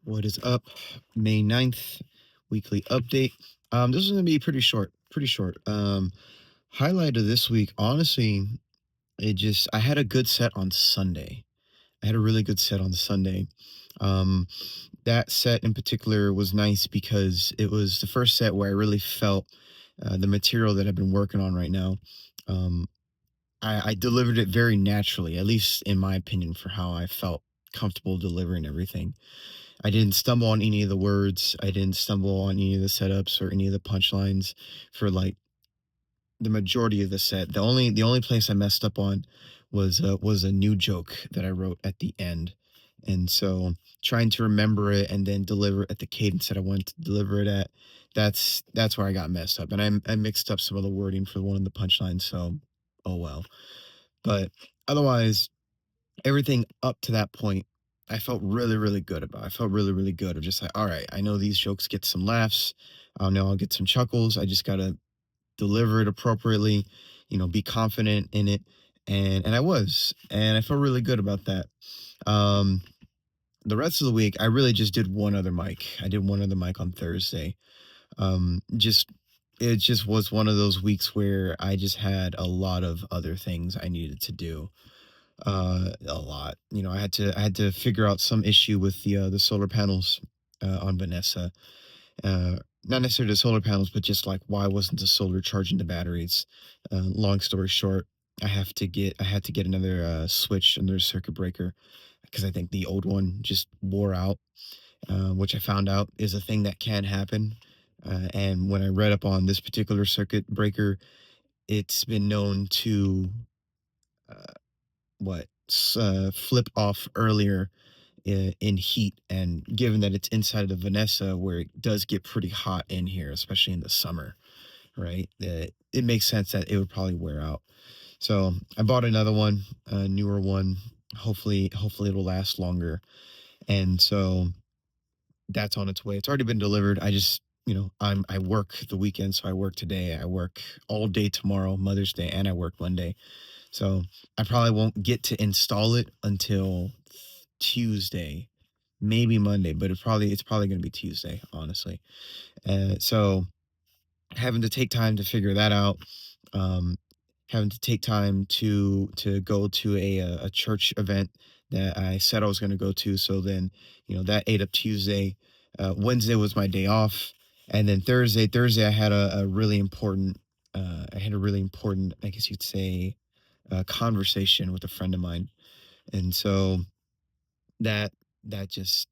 What is up? May 9th, weekly update. This is going to be pretty short, pretty short. Highlight of this week, honestly, I had a good set on Sunday. I had a really good set on Sunday. Um, that set in particular was nice because it was the first set where I really felt the material that I've been working on right now. Um, I delivered it very naturally, at least in my opinion, for how I felt comfortable delivering everything. I didn't stumble on any of the words. I didn't stumble on any of the setups or any of the punchlines for like the majority of the set. The only place I messed up on was a new joke that I wrote at the end. And so trying to remember it and then deliver it at the cadence that I wanted to deliver it at, that's where I got messed up. And I mixed up some of the wording for one of the punchlines, so oh well. But otherwise, everything up to that point, I felt really, really good about. I felt really, really good of just like, all right, I know these jokes get some laughs. I know I'll get some chuckles. I just gotta deliver it appropriately, be confident in it. And I was. And I felt really good about that. Um, the rest of the week, I really just did one other mic. I did one other mic on Thursday. Just it just was one of those weeks where I just had a lot of other things I needed to do, a lot. I had to figure out some issue with the solar panels on Vanessa. Not necessarily the solar panels, but just like why wasn't the solar charging the batteries? Long story short, I had to get another switch, another circuit breaker, because I think the old one just wore out, which I found out is a thing that can happen. And when I read up on this particular circuit breaker, it's been known to uh, flip off earlier in heat, and given that it's inside of the Vanessa where it does get pretty hot in here, especially in the summer, right? It makes sense that it would probably wear out. So I bought another one, a newer one. Hopefully it'll last longer. And so that's on its way. It's already been delivered. I work the weekend, so I work today. I work all day tomorrow, Mother's Day, and I work Monday. So I probably won't get to install it until Tuesday, maybe Monday, but it's probably going to be Tuesday, honestly. So having to take time to figure that out, um, having to take time to go to a church event that I said I was going to go to. So then, that ate up Tuesday. Wednesday was my day off, and then Thursday I had a really important, I guess you'd say, conversation with a friend of mine, and so that that just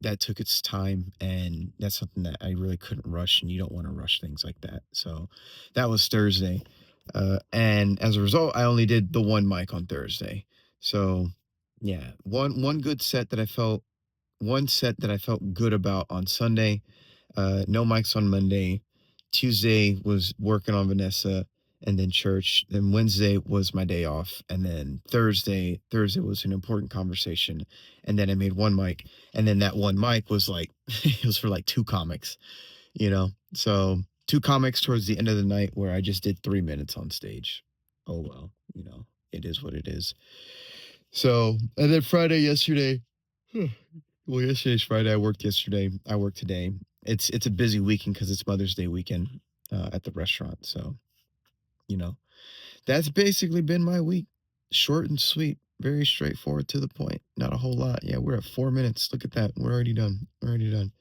that took its time, and that's something that I really couldn't rush, and you don't want to rush things like that. So that was Thursday. And as a result, I only did the one mic on Thursday. So yeah, one set that I felt good about on Sunday. No mics on Monday. Tuesday was working on Vanessa, and then church. Then Wednesday was my day off, and then Thursday was an important conversation, and then I made one mic, and then that one mic was like it was for like two comics, So two comics towards the end of the night where I just did 3 minutes on stage. Oh well, it is what it is. So, and then Friday yesterday. Well, yesterday's Friday. I worked yesterday. I worked today. It's a busy weekend because it's Mother's Day weekend at the restaurant. So, you know, that's basically been my week. Short and sweet, very straightforward to the point. Not a whole lot. Yeah, we're at 4 minutes. Look at that. We're already done. We're already done.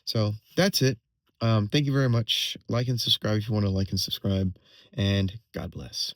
So that's it. Thank you very much. Like and subscribe if you want to like and subscribe. And God bless.